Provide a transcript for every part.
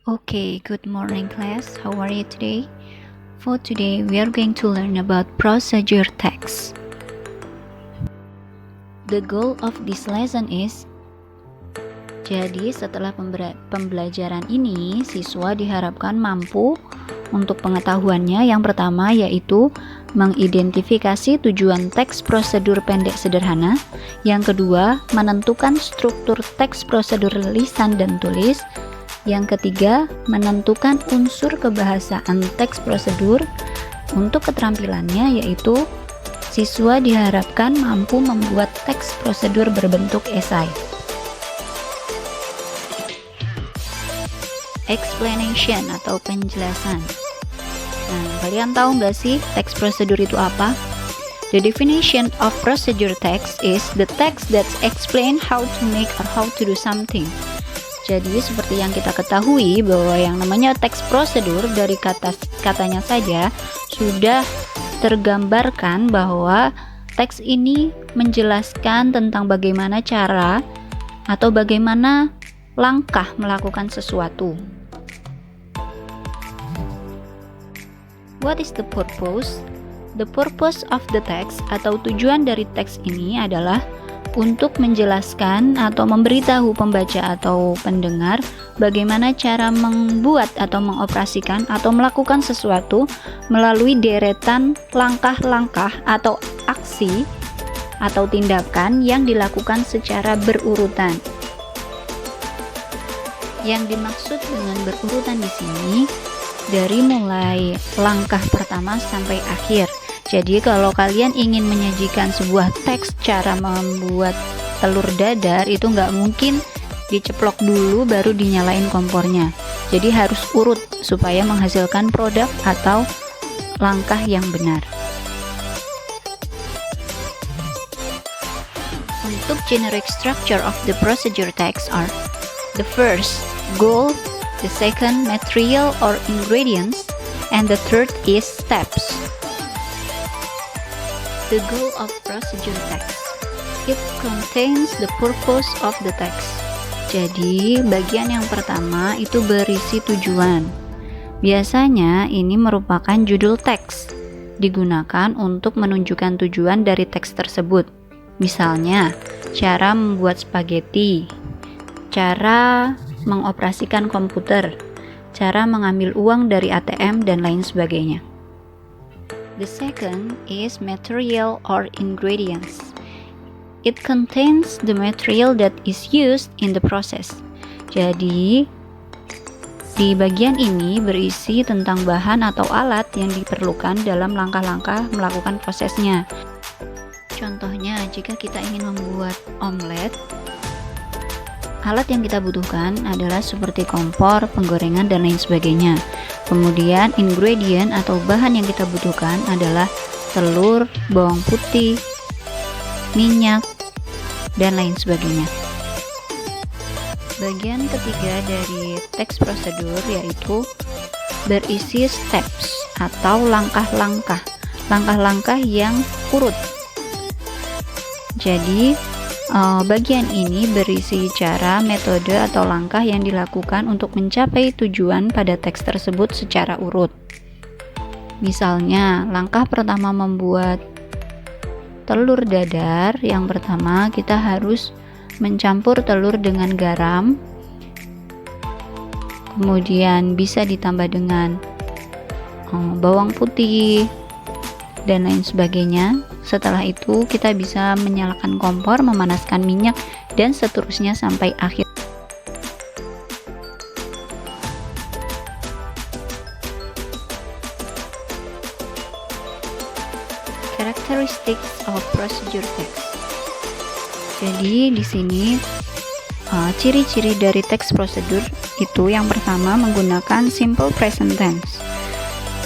Okay, good morning class. How are you today? For today, we are going to learn about procedure text. The goal of this lesson is, jadi setelah pembelajaran ini, siswa diharapkan mampu untuk pengetahuannya yang pertama yaitu mengidentifikasi tujuan teks prosedur pendek sederhana, yang kedua menentukan struktur teks prosedur lisan dan tulis, yang ketiga menentukan unsur kebahasaan teks prosedur. Untuk keterampilannya yaitu siswa diharapkan mampu membuat teks prosedur berbentuk esai. Explanation atau penjelasan. Nah, kalian tahu nggak sih teks prosedur itu apa? The definition of procedure text is the text that explain how to make or how to do something. Jadi seperti yang kita ketahui bahwa yang namanya teks prosedur dari katanya saja sudah tergambarkan bahwa teks ini menjelaskan tentang bagaimana cara atau bagaimana langkah melakukan sesuatu. What is the purpose? The purpose of the text atau tujuan dari teks ini adalah untuk menjelaskan atau memberitahu pembaca atau pendengar bagaimana cara membuat atau mengoperasikan atau melakukan sesuatu melalui deretan langkah-langkah atau aksi atau tindakan yang dilakukan secara berurutan. Yang dimaksud dengan berurutan di sini dari mulai langkah pertama sampai akhir. Jadi kalau kalian ingin menyajikan sebuah teks cara membuat telur dadar itu nggak mungkin diceplok dulu baru dinyalain kompornya. Jadi harus urut supaya menghasilkan produk atau langkah yang benar. Untuk generic structure of the procedure text are: the first, goal; the second, material or ingredients; and the third is steps. The goal of procedure text. It contains the purpose of the text. Jadi, bagian yang pertama itu berisi tujuan. Biasanya ini merupakan judul teks, digunakan untuk menunjukkan tujuan dari teks tersebut. Misalnya, cara membuat spaghetti, cara mengoperasikan komputer, cara mengambil uang dari ATM, dan lain sebagainya. The second is material or ingredients. It contains the material that is used in the process. Jadi, di bagian ini berisi tentang bahan atau alat yang diperlukan dalam langkah-langkah melakukan prosesnya. Contohnya, jika kita ingin membuat omelet, alat yang kita butuhkan adalah seperti kompor, penggorengan, dan lain sebagainya. Kemudian ingredient atau bahan yang kita butuhkan adalah telur, bawang putih, minyak, dan lain sebagainya. Bagian ketiga dari teks prosedur yaitu berisi steps atau langkah-langkah yang urut. Jadi bagian ini berisi cara, metode, atau langkah yang dilakukan untuk mencapai tujuan pada teks tersebut secara urut. Misalnya, langkah pertama membuat telur dadar, yang pertama kita harus mencampur telur dengan garam, kemudian bisa ditambah dengan bawang putih, dan lain sebagainya. Setelah itu kita bisa menyalakan kompor, memanaskan minyak, dan seterusnya sampai akhir. Characteristics of procedure text. Jadi di sini ciri-ciri dari teks prosedur itu yang pertama menggunakan simple present tense.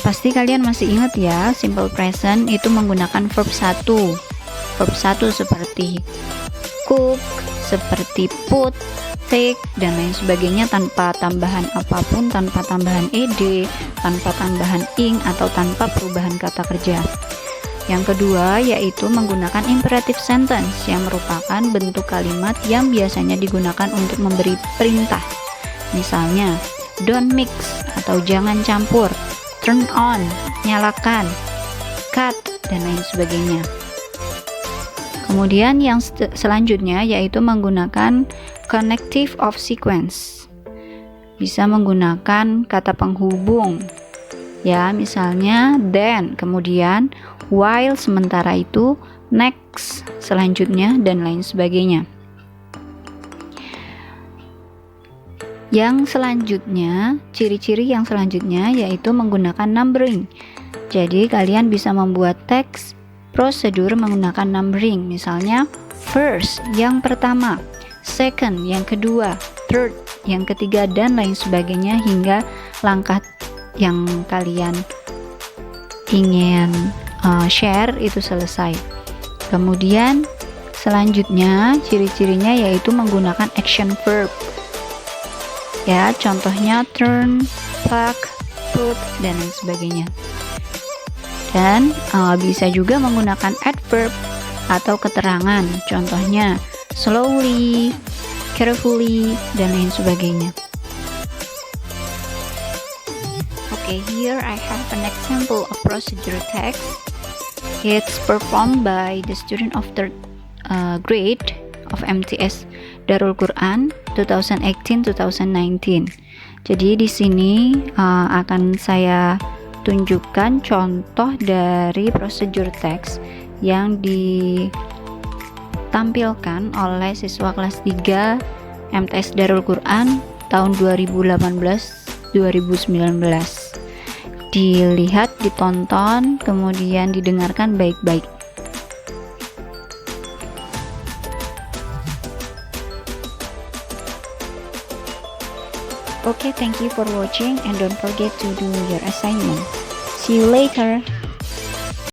Pasti kalian masih ingat ya, simple present itu menggunakan verb 1. Verb 1 seperti cook, seperti put, take, dan lain sebagainya tanpa tambahan apapun, tanpa tambahan ed, tanpa tambahan ing, atau tanpa perubahan kata kerja. Yang kedua yaitu menggunakan imperative sentence yang merupakan bentuk kalimat yang biasanya digunakan untuk memberi perintah. Misalnya, don't mix atau jangan campur, turn on, nyalakan, cut, dan lain sebagainya. Kemudian yang selanjutnya yaitu menggunakan connective of sequence. Bisa menggunakan kata penghubung. Ya, misalnya then, kemudian while sementara itu, next selanjutnya, dan lain sebagainya. Yang selanjutnya, ciri-ciri yang selanjutnya yaitu menggunakan numbering. Jadi kalian bisa membuat teks prosedur menggunakan numbering. Misalnya first, yang pertama, second, yang kedua, third, yang ketiga, dan lain sebagainya hingga langkah yang kalian ingin share itu selesai. Kemudian selanjutnya ciri-cirinya yaitu menggunakan action verb. Ya, contohnya turn, pluck, put, dan lain sebagainya. Dan bisa juga menggunakan adverb atau keterangan. Contohnya slowly, carefully, dan lain sebagainya. Okay, here I have an example of procedure text. It's performed by the student of third grade of MTS Darul Quran 2018-2019. Jadi di sini akan saya tunjukkan contoh dari procedure text yang ditampilkan oleh siswa kelas 3 MTS Darul Quran tahun 2018-2019. Dilihat, ditonton, kemudian didengarkan baik-baik. Okay, thank you for watching and don't forget to do your assignment. See you later.